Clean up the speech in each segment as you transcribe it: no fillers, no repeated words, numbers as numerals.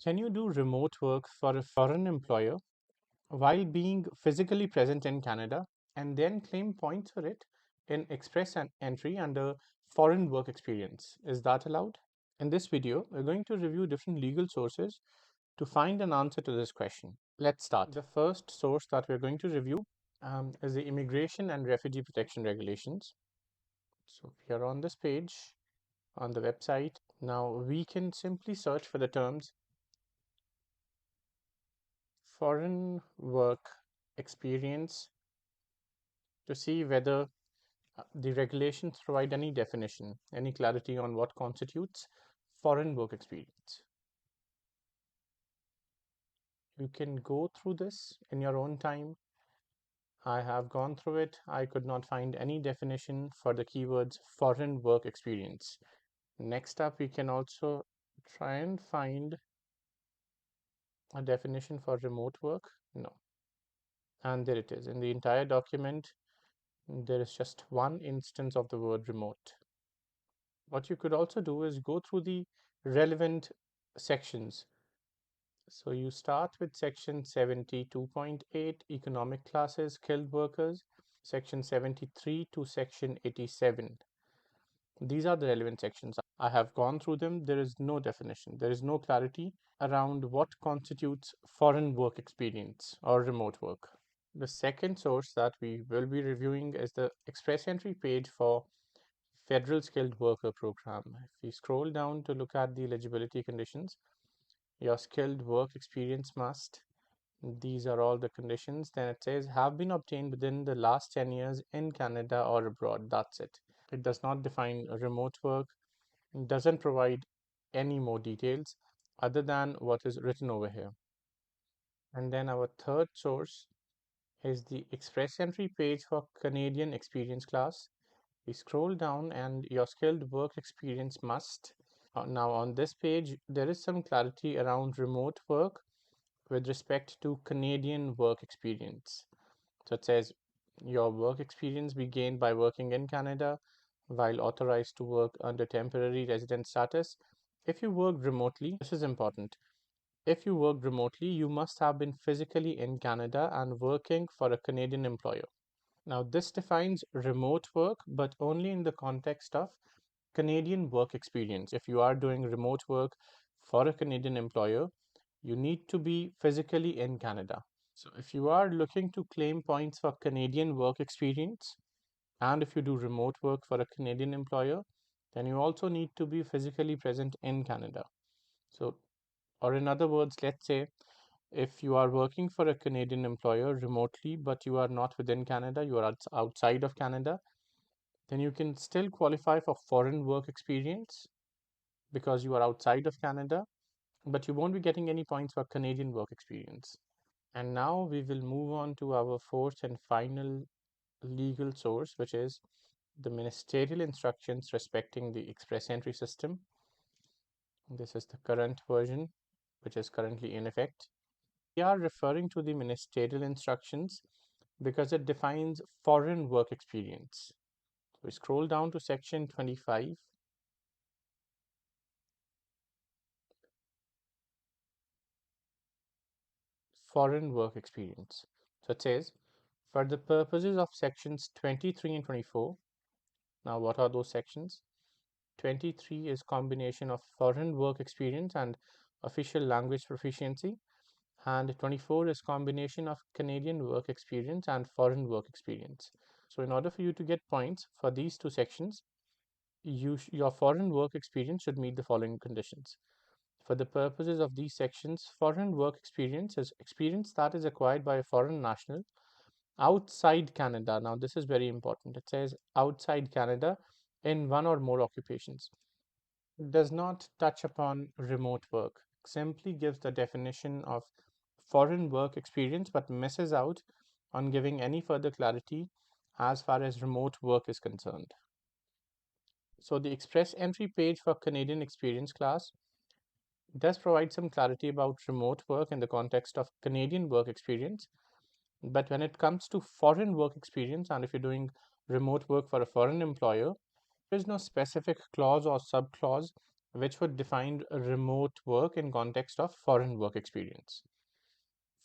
Can you do remote work for a foreign employer while being physically present in Canada and then claim points for it in express and entry under foreign work experience? Is that allowed? In this video, we're going to review different legal sources to find an answer to this question. Let's start. The first source that we're going to review is the Immigration and Refugee Protection Regulations. So we are on this page on the website. Now we can simply search for the terms foreign work experience to see whether the regulations provide any definition, any clarity on what constitutes foreign work experience. You can go through this in your own time. I have gone through it. I could not find any definition for the keywords foreign work experience. Next up, we can also try and find a definition for remote work. No. And there it is. In the entire document, there is just one instance of the word remote. What you could also do is go through the relevant sections. So you start with section 72.8, economic classes, skilled workers, section 73 to section 87. These are the relevant sections. I have gone through them. There is no definition. There is no clarity around what constitutes foreign work experience or remote work. The second source that we will be reviewing is the express entry page for Federal Skilled Worker Program. If we scroll down to look at the eligibility conditions, your skilled work experience must, these are all the conditions. Then it says have been obtained within the last 10 years in Canada or abroad. That's it. It does not define remote work, it doesn't provide any more details other than what is written over here. And then our third source is the express entry page for Canadian experience class. We scroll down and your skilled work experience must. Now on this page, there is some clarity around remote work with respect to Canadian work experience. So it says your work experience be gained by working in Canada while authorized to work under temporary resident status. If you work remotely, this is important. If you work remotely, you must have been physically in Canada and working for a Canadian employer. Now, this defines remote work, but only in the context of Canadian work experience. If you are doing remote work for a Canadian employer, you need to be physically in Canada. So, if you are looking to claim points for Canadian work experience, and if you do remote work for a Canadian employer, then you also need to be physically present in Canada. So, or in other words, let's say if you are working for a Canadian employer remotely, but you are not within Canada, you are outside of Canada, then you can still qualify for foreign work experience because you are outside of Canada, but you won't be getting any points for Canadian work experience. And now we will move on to our fourth and final legal source, which is the ministerial instructions respecting the express entry system. This is the current version, which is currently in effect. We are referring to the ministerial instructions because it defines foreign work experience. We scroll down to section 25. Foreign work experience. So it says, for the purposes of sections 23 and 24, now what are those sections? 23 is combination of foreign work experience and official language proficiency, and 24 is combination of Canadian work experience and foreign work experience. So in order for you to get points for these two sections, your foreign work experience should meet the following conditions. For the purposes of these sections, foreign work experience is experience that is acquired by a foreign national outside Canada. Now, this is very important. It says outside Canada in one or more occupations. It does not touch upon remote work, it simply gives the definition of foreign work experience but misses out on giving any further clarity as far as remote work is concerned. So the express entry page for Canadian experience class does provide some clarity about remote work in the context of Canadian work experience. But when it comes to foreign work experience, and if you're doing remote work for a foreign employer, there is no specific clause or subclause which would define remote work in context of foreign work experience.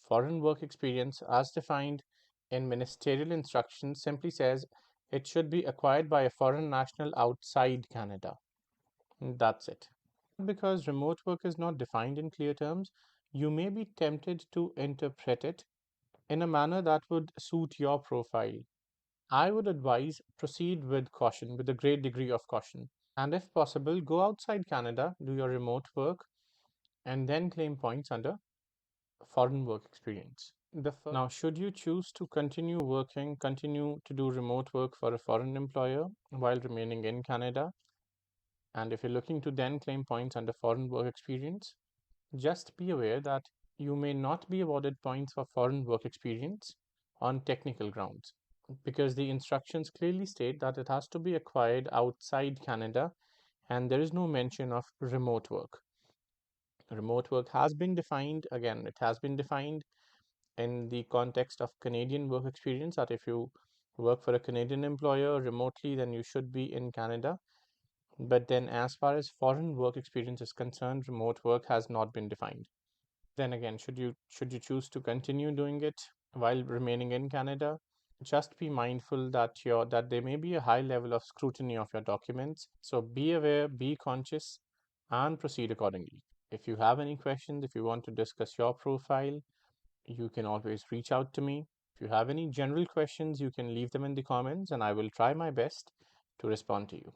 Foreign work experience, as defined in ministerial instructions, simply says it should be acquired by a foreign national outside Canada. That's it. Because remote work is not defined in clear terms, you may be tempted to interpret it in a manner that would suit your profile. I would advise proceed with caution, with a great degree of caution. And if possible, go outside Canada, do your remote work, and then claim points under foreign work experience. Now, should you choose to continue to do remote work for a foreign employer while remaining in Canada, and if you're looking to then claim points under foreign work experience, just be aware that you may not be awarded points for foreign work experience on technical grounds because the instructions clearly state that it has to be acquired outside Canada and there is no mention of remote work. Remote work has been defined, again, it has been defined in the context of Canadian work experience that if you work for a Canadian employer remotely, then you should be in Canada. But then, as far as foreign work experience is concerned, remote work has not been defined. Then again, should you choose to continue doing it while remaining in Canada, just be mindful that there may be a high level of scrutiny of your documents. So be aware, be conscious, and proceed accordingly. If you have any questions, if you want to discuss your profile, you can always reach out to me. If you have any general questions, you can leave them in the comments, and I will try my best to respond to you.